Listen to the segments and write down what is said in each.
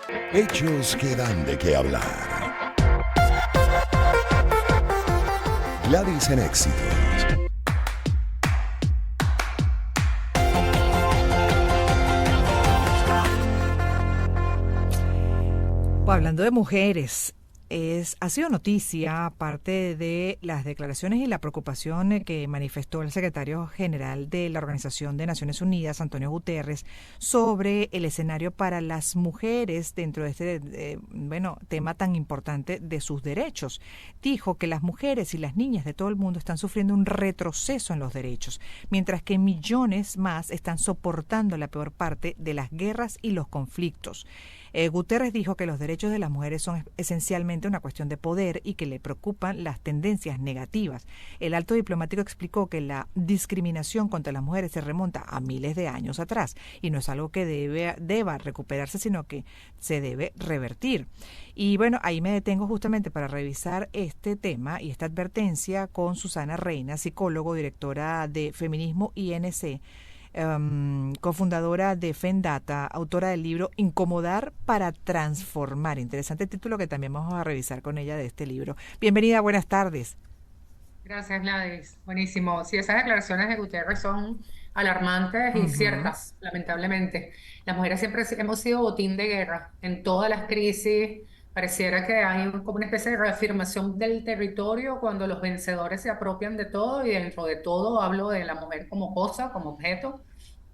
Hechos que dan de qué hablar. Gladys en Éxitos. Pues hablando de mujeres, ha sido noticia, aparte de las declaraciones y la preocupación que manifestó el secretario general de la Organización de Naciones Unidas, Antonio Guterres, sobre el escenario para las mujeres dentro de este tema tan importante de sus derechos. Dijo que las mujeres y las niñas de todo el mundo están sufriendo un retroceso en los derechos, mientras que millones más están soportando la peor parte de las guerras y los conflictos. Guterres dijo que los derechos de las mujeres son esencialmente una cuestión de poder y que le preocupan las tendencias negativas. El alto diplomático explicó que la discriminación contra las mujeres se remonta a miles de años atrás y no es algo que deba recuperarse, sino que se debe revertir. Y bueno, ahí me detengo justamente para revisar este tema y esta advertencia con Susana Reina, psicólogo, directora de Feminismo INC, cofundadora de Fendata, autora del libro Incomodar para Transformar. Interesante título que también vamos a revisar con ella de este libro. Bienvenida, buenas tardes. Gracias, Gladys. Buenísimo. Sí, esas declaraciones de Gutiérrez son alarmantes y Ujú. ciertas, lamentablemente. Las mujeres siempre hemos sido botín de guerra. En todas las crisis pareciera que hay como una especie de reafirmación del territorio cuando los vencedores se apropian de todo y dentro de todo hablo de la mujer como cosa, como objeto,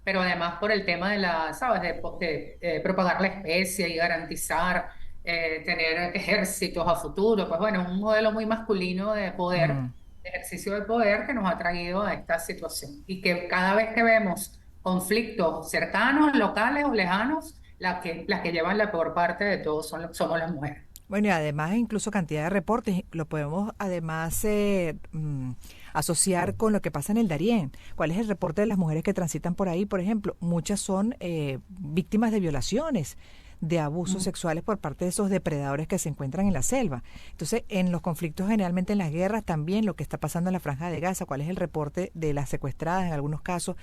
pero además por el tema de ¿sabes?, de propagar la especie y garantizar tener ejércitos a futuro. Pues bueno, es un modelo muy masculino de poder, Mm. de ejercicio de poder que nos ha traído a esta situación. Y que cada vez que vemos conflictos cercanos, locales o lejanos, las que llevan la peor parte de todo somos las mujeres. Bueno, y además incluso cantidad de reportes, lo podemos además asociar con lo que pasa en el Darién. ¿Cuál es el reporte de las mujeres que transitan por ahí? Por ejemplo, muchas son víctimas de violaciones, de abusos Mm. sexuales por parte de esos depredadores que se encuentran en la selva. Entonces, en los conflictos, generalmente en las guerras, también lo que está pasando en la Franja de Gaza, cuál es el reporte de las secuestradas, en algunos casos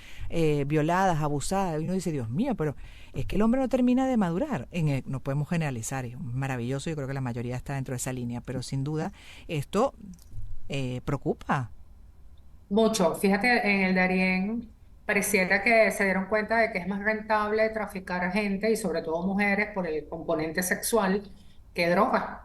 violadas, abusadas. Y uno dice, Dios mío, pero es que el hombre no termina de madurar. No podemos generalizar, es maravilloso, yo creo que la mayoría está dentro de esa línea, pero sin duda esto preocupa. Mucho. Fíjate, en el Darién pareciera que se dieron cuenta de que es más rentable traficar gente y sobre todo mujeres por el componente sexual que droga.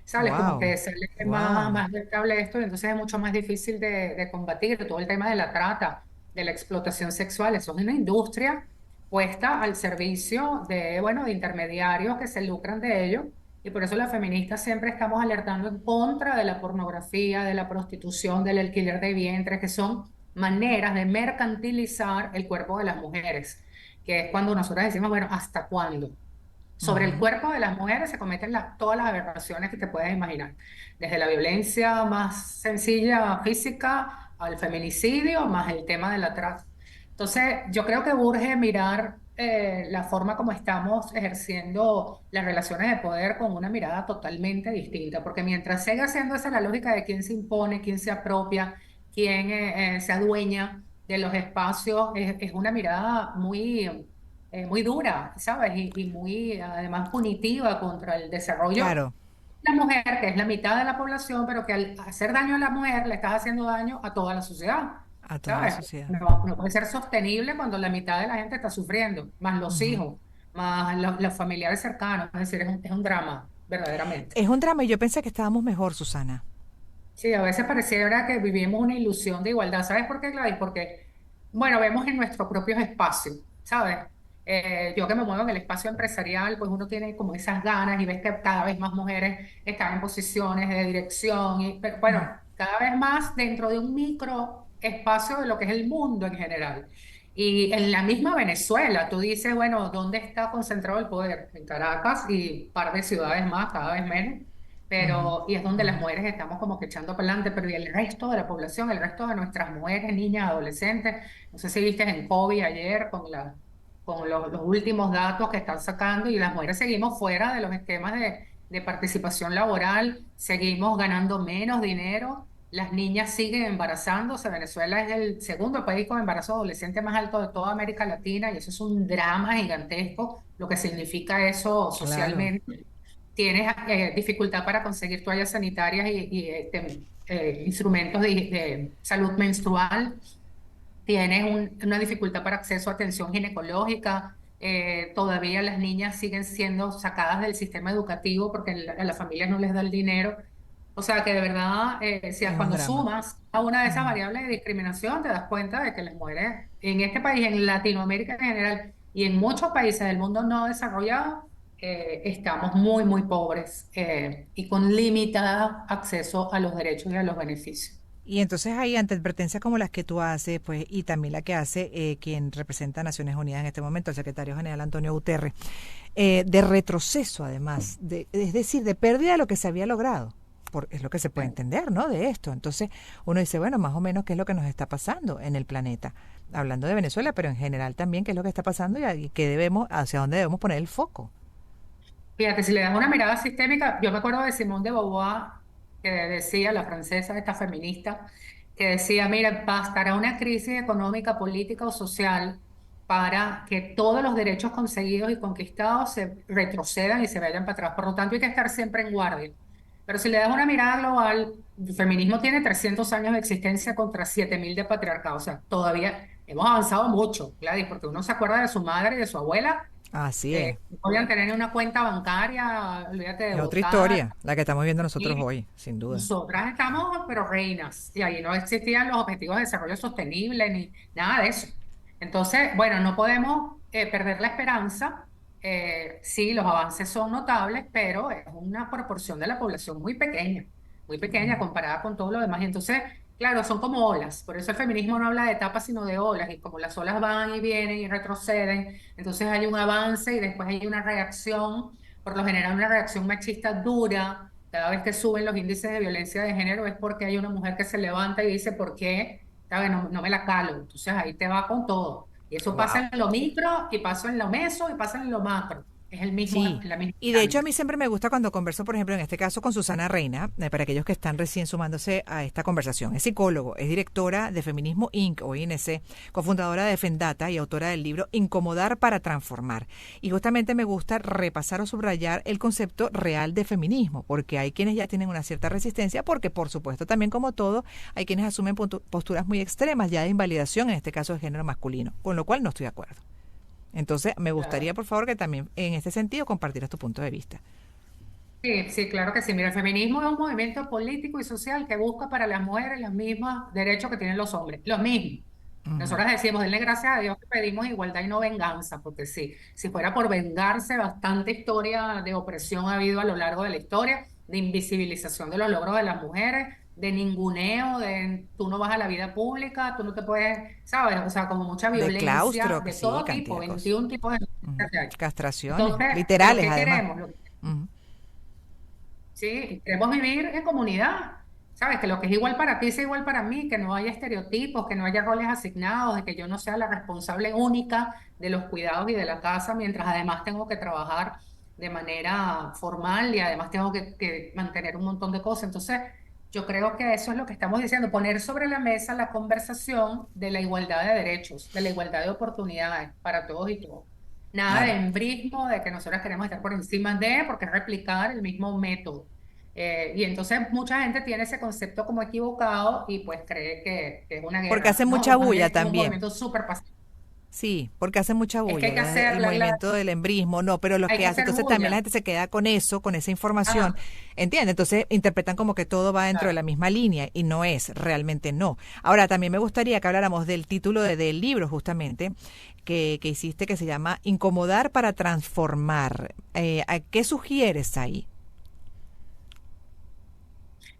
¿Sabes? Como Wow, que sale wow. más rentable esto y entonces es mucho más difícil de combatir todo el tema de la trata, de la explotación sexual. Eso es una industria puesta al servicio de, bueno, de intermediarios que se lucran de ello. Y por eso las feministas siempre estamos alertando en contra de la pornografía, de la prostitución, del alquiler de vientres, que son maneras de mercantilizar el cuerpo de las mujeres, que es cuando nosotras decimos, bueno, ¿hasta cuándo? Sobre el Ujú. cuerpo de las mujeres se cometen todas las aberraciones que te puedes imaginar, desde la violencia más sencilla física al feminicidio, más el tema de la trata. Entonces, yo creo que urge mirar la forma como estamos ejerciendo las relaciones de poder con una mirada totalmente distinta, porque mientras siga siendo esa la lógica de quién se impone, quién se apropia, quién se adueña de los espacios, es una mirada muy dura, ¿sabes? Y muy, además, punitiva contra el desarrollo Claro, de la mujer, que es la mitad de la población, pero que al hacer daño a la mujer le estás haciendo daño a toda la sociedad, a toda la ¿sabes? sociedad. No puede ser sostenible cuando la mitad de la gente está sufriendo, más los Ujú. hijos, más los familiares cercanos, es decir, es un drama, verdaderamente. Es un drama y yo pensé que estábamos mejor, Susana. Sí, a veces pareciera que vivimos una ilusión de igualdad. ¿Sabes por qué, Gladys? Porque, bueno, vemos en nuestros propios espacios, ¿sabes? Yo que me muevo en el espacio empresarial, pues uno tiene como esas ganas y ves que cada vez más mujeres están en posiciones de dirección, pero, bueno, cada vez más dentro de un micro espacio de lo que es el mundo en general. Y en la misma Venezuela, tú dices, bueno, ¿dónde está concentrado el poder? En Caracas y un par de ciudades más, cada vez menos, Ujú, pero y es donde las ujú. mujeres estamos como que echando para adelante, pero y el resto de la población, el resto de nuestras mujeres, niñas, adolescentes, no sé si viste en COVID ayer con los últimos datos que están sacando y las mujeres seguimos fuera de los esquemas de participación laboral, seguimos ganando menos dinero, las niñas siguen embarazándose. Venezuela es el segundo país con embarazo adolescente más alto de toda América Latina y eso es un drama gigantesco, lo que significa eso Claro, socialmente. Tienes dificultad para conseguir toallas sanitarias instrumentos de salud menstrual. Tienes una dificultad para acceso a atención ginecológica. Todavía las niñas siguen siendo sacadas del sistema educativo porque a las familias no les da el dinero. O sea que de verdad, si es un cuando drama. sumas a una de esas Ujú. variables de discriminación, te das cuenta de que las mujeres en este país, en Latinoamérica en general y en muchos países del mundo no desarrollado, estamos muy, muy pobres y con limitado acceso a los derechos y a los beneficios. Y entonces hay ante advertencias como las que tú haces, pues, y también la que hace quien representa a Naciones Unidas en este momento, el secretario general Antonio Guterres, de retroceso además, es decir, de pérdida de lo que se había logrado. Es lo que se puede entender, ¿no? De esto. Entonces uno dice, bueno, más o menos qué es lo que nos está pasando en el planeta. Hablando de Venezuela, pero en general también qué es lo que está pasando y qué debemos, hacia dónde debemos poner el foco. Fíjate, si le das una mirada sistémica, yo me acuerdo de Simone de Beauvoir, que decía, la francesa, esta feminista, que decía, mira, bastará una crisis económica, política o social para que todos los derechos conseguidos y conquistados se retrocedan y se vayan para atrás. Por lo tanto, hay que estar siempre en guardia. Pero si le das una mirada global, el feminismo tiene 300 años de existencia contra 7.000 de patriarcado. O sea, todavía hemos avanzado mucho, Gladys, porque uno se acuerda de su madre y de su abuela Así es. no podían tener una cuenta bancaria, olvídate de Es otra votar. historia, la que estamos viendo nosotros Y hoy, sin duda. nosotras estamos, pero reinas. Y ahí no existían los objetivos de desarrollo sostenible ni nada de eso. Entonces, bueno, no podemos perder la esperanza. Sí, los avances son notables, pero es una proporción de la población muy pequeña comparada con todo lo demás. Y entonces, claro, son como olas. Por eso el feminismo no habla de etapas, sino de olas. Y como las olas van y vienen y retroceden, entonces hay un avance y después hay una reacción, por lo general una reacción machista dura. Cada vez que suben los índices de violencia de género es porque hay una mujer que se levanta y dice, ¿por qué? ¿Sabes? No, no me la calo. Entonces ahí te va con todo. Y eso Wow. pasa en lo micro, y pasa en lo meso, y pasa en lo macro. Es el mismo, Sí, la misma y de hecho a dinámica. mí siempre me gusta cuando converso, por ejemplo, en este caso con Susana Reina, para aquellos que están recién sumándose a esta conversación. Es psicólogo, es directora de Feminismo Inc. o INC, cofundadora de Fendata y autora del libro Incomodar para Transformar. Y justamente me gusta repasar o subrayar el concepto real de feminismo, porque hay quienes ya tienen una cierta resistencia, porque por supuesto también como todo, hay quienes asumen posturas muy extremas ya de invalidación, en este caso del género masculino, con lo cual no estoy de acuerdo. Entonces, me gustaría, Claro. por favor, que también en este sentido compartieras tu punto de vista. Sí, sí, claro que sí. Mira, el feminismo es un movimiento político y social que busca para las mujeres los mismos derechos que tienen los hombres, los mismos. Ujú. Nosotras decimos, denle gracias a Dios que pedimos igualdad y no venganza, porque sí, si fuera por vengarse, bastante historia de opresión ha habido a lo largo de la historia, de invisibilización de los logros de las mujeres, de ninguneo, de tú no vas a la vida pública, tú no te puedes, ¿sabes? O sea, como mucha De violencia claustro, que de sí, todo tipo, cantidad de cosas. 21 tipos de violencia Ujú. que hay. Castraciones, Entonces, ¿pero literales qué además. queremos? Ujú. Sí, queremos vivir en comunidad, ¿sabes? Que lo que es igual para ti sea igual para mí, que no haya estereotipos, que no haya roles asignados, de que yo no sea la responsable única de los cuidados y de la casa, mientras además tengo que trabajar de manera formal y además tengo que mantener un montón de cosas. Entonces, yo creo que eso es lo que estamos diciendo, poner sobre la mesa la conversación de la igualdad de derechos, de la igualdad de oportunidades para todos y todas. Nada de Claro. embrismo, de que nosotros queremos estar por encima de, porque es replicar el mismo método. Y entonces mucha gente tiene ese concepto como equivocado y pues cree que es una Porque guerra. hace mucha No, más bulla bien es un también. movimiento súper pacífico. Sí, porque hace mucha Es que bulla, hay que el hacerla, movimiento del embrismo, no, pero los hay que que hacen, hacer entonces también la bulla. gente se queda con eso, con esa información, Ajá, ¿entiende? Entonces interpretan como que todo va dentro de claro. la misma línea y no es, realmente no. Ahora, también me gustaría que habláramos del título del libro justamente que hiciste que se llama Incomodar para Transformar. ¿A qué sugieres ahí?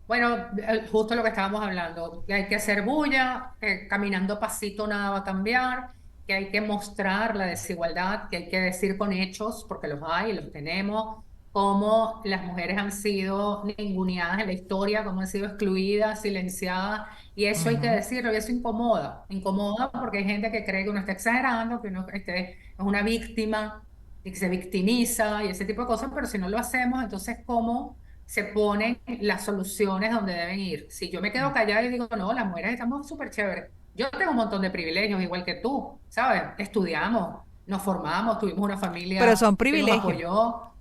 Bueno, justo lo que estábamos hablando, que hay que hacer bulla, que caminando pasito nada va a cambiar, que hay que mostrar la desigualdad, que hay que decir con hechos, porque los hay y los tenemos, cómo las mujeres han sido ninguneadas en la historia, cómo han sido excluidas, silenciadas, y eso hay que Ujú. decirlo, y eso incomoda, incomoda porque hay gente que cree que uno está exagerando, que uno es una víctima y que se victimiza y ese tipo de cosas, pero si no lo hacemos, entonces, ¿cómo se ponen las soluciones donde deben ir. Si yo me quedo callada y digo, no, las mujeres estamos súper chéveres. Yo tengo un montón de privilegios, igual que tú, ¿sabes? Estudiamos, nos formamos, tuvimos una Pero familia son que nos privilegios, apoyó.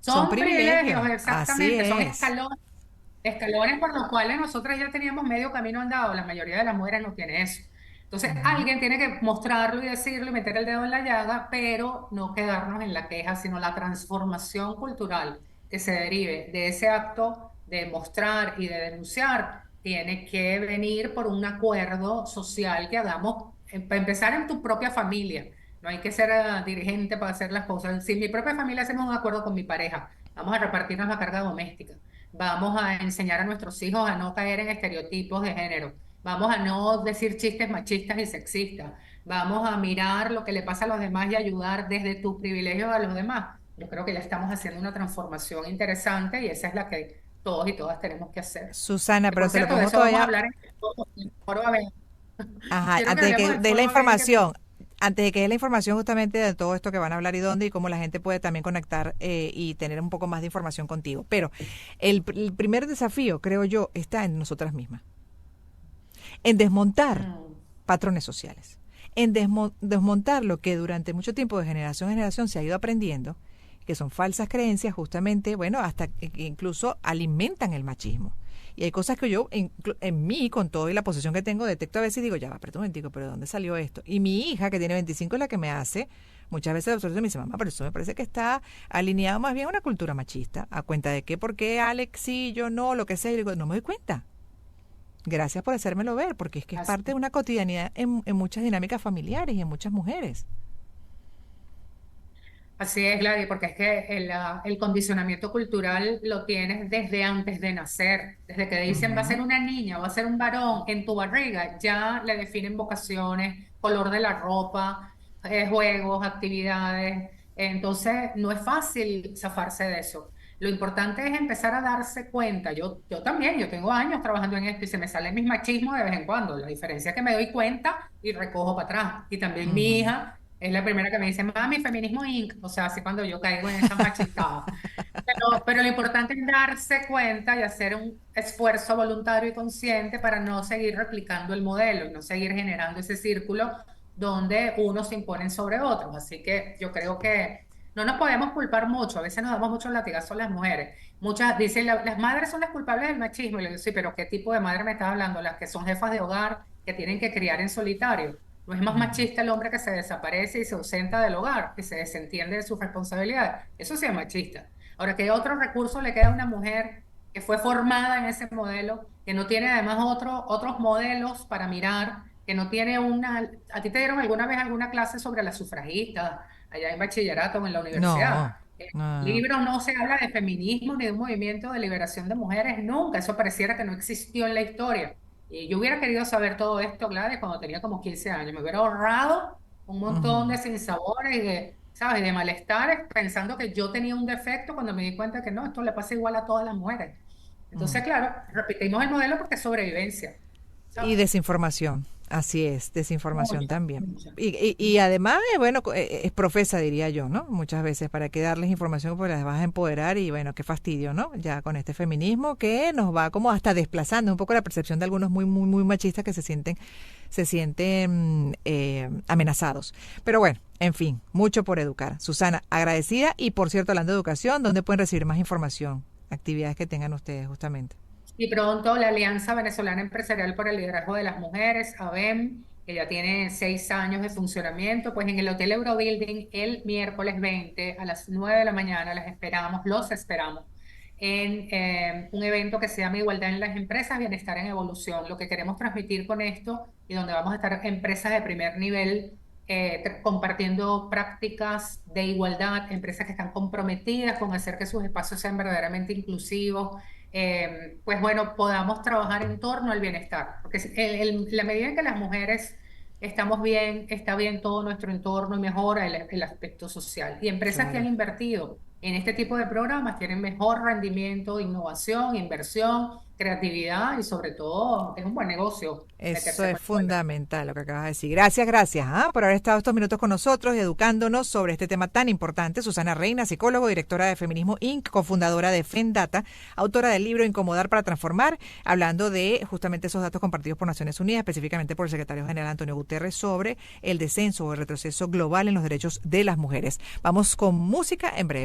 son Son privilegios, privilegios, así exactamente, son es. escalones por los cuales nosotros ya teníamos medio camino andado. La mayoría de las mujeres no tiene eso. Entonces, Ujú. alguien tiene que mostrarlo y decirlo y meter el dedo en la llaga, pero no quedarnos en la queja, sino la transformación cultural que se derive de ese acto de mostrar y de denunciar, tiene que venir por un acuerdo social que hagamos, para empezar en tu propia familia. No hay que ser dirigente para hacer las cosas. Si en mi propia familia hacemos un acuerdo con mi pareja, vamos a repartirnos la carga doméstica. Vamos a enseñar a nuestros hijos a no caer en estereotipos de género. Vamos a no decir chistes machistas y sexistas. Vamos a mirar lo que le pasa a los demás y ayudar desde tus privilegios a los demás. Yo creo que ya estamos haciendo una transformación interesante y esa es la que todos y todas tenemos que hacer. Susana, Que por pero te lo cierto, de pongo eso vamos a todavía, hablar en el foro ABN. ajá, Quiero que antes de hablemos que del des la foro ABN información, antes de que des la información justamente de todo esto que van a hablar y dónde y cómo la gente puede también conectar y tener un poco más de información contigo. Pero el primer desafío, creo yo, está en nosotras mismas, en desmontar Mm. patrones sociales, en desmontar lo que durante mucho tiempo de generación en generación se ha ido aprendiendo, que son falsas creencias justamente, bueno, hasta que incluso alimentan el machismo. Y hay cosas que yo en mí, con todo y la posición que tengo, detecto a veces y digo, ya va, pero un momentico, ¿pero de dónde salió esto? Y mi hija, que tiene 25, es la que me hace muchas veces la observación, me dice, mamá, pero eso me parece que está alineado más bien a una cultura machista. ¿A cuenta de qué? ¿Por qué Alex sí, yo no, lo que sea? Y digo, no me doy cuenta. Gracias por hacérmelo ver, porque es que es parte de una cotidianidad en muchas dinámicas familiares y en muchas mujeres. Así es, Gladys, porque es que el condicionamiento cultural lo tienes desde antes de nacer. Desde que dicen va a Ujú. ser una niña, va a ser un varón, en tu barriga ya le definen vocaciones, color de la ropa, juegos, actividades. Entonces, no es fácil zafarse de eso. Lo importante es empezar a darse cuenta. Yo también, yo tengo años trabajando en esto y se me sale mis machismos de vez en cuando. La diferencia es que me doy cuenta y recojo para atrás. Y también mi Ujú. hija es la primera que me dice, mami, feminismo Inc. O sea, así cuando yo caigo en esas machistadas. Pero lo importante es darse cuenta y hacer un esfuerzo voluntario y consciente para no seguir replicando el modelo y no seguir generando ese círculo donde unos se imponen sobre otros. Así que yo creo que no nos podemos culpar mucho. A veces nos damos muchos latigazos a las mujeres. Muchas dicen, las madres son las culpables del machismo. Y le digo, sí, pero ¿qué tipo de madre me estás hablando? Las que son jefas de hogar, que tienen que criar en solitario. No es más Ujú. machista el hombre que se desaparece y se ausenta del hogar, que se desentiende de sus responsabilidades. Eso sí es machista. Ahora, ¿qué otro recurso le queda a una mujer que fue formada en ese modelo, que no tiene además otros modelos para mirar, que no tiene una... ¿A ti te dieron alguna vez alguna clase sobre las sufragistas, allá en bachillerato o en la universidad? No, En no, no. libros no se habla de feminismo ni de un movimiento de liberación de mujeres, nunca. Eso pareciera que no existió en la historia. Y yo hubiera querido saber todo esto, Gladys, cuando tenía como 15 años. Me hubiera ahorrado un montón Ujú. de sinsabores y de, ¿sabes? Y de malestares pensando que yo tenía un defecto cuando me di cuenta que no, esto le pasa igual a todas las mujeres. Entonces, Mm. claro, repetimos el modelo porque es sobrevivencia, Y ¿sabes? desinformación, así es, desinformación Mucha, también. mucha. Y además, bueno, es profesa, diría yo, ¿no? Muchas veces, ¿para qué darles información? Porque las vas a empoderar y bueno, qué fastidio, ¿no? Ya con este feminismo que nos va como hasta desplazando un poco la percepción de algunos muy machistas que se sienten amenazados. Pero bueno, en fin, mucho por educar. Susana, agradecida y por cierto, hablando de educación, ¿dónde pueden recibir más información? Actividades que tengan ustedes justamente. Y pronto la Alianza Venezolana Empresarial por el Liderazgo de las Mujeres, ABEM, que ya tiene 6 años de funcionamiento, pues en el Hotel Eurobuilding el miércoles 20 a las 9 de la mañana las esperamos, los esperamos, en un evento que se llama Igualdad en las Empresas, Bienestar en Evolución. Lo que queremos transmitir con esto y donde vamos a estar empresas de primer nivel compartiendo prácticas de igualdad, empresas que están comprometidas con hacer que sus espacios sean verdaderamente inclusivos, pues bueno, podamos trabajar en torno al bienestar, porque la medida en que las mujeres estamos bien, está bien todo nuestro entorno y mejora el aspecto social. Y empresas que han Claro. invertido en este tipo de programas tienen mejor rendimiento, innovación, inversión, creatividad y sobre todo es un buen negocio Eso meterse es con escuelas. fundamental lo que acabas de decir. Gracias, gracias por haber estado estos minutos con nosotros y educándonos sobre este tema tan importante. Susana Reina, psicólogo, directora de Feminismo Inc., cofundadora de FEMDATA, autora del libro Incomodar para Transformar, hablando de justamente esos datos compartidos por Naciones Unidas, específicamente por el secretario general Antonio Guterres, sobre el descenso o el retroceso global en los derechos de las mujeres. Vamos con música en breve.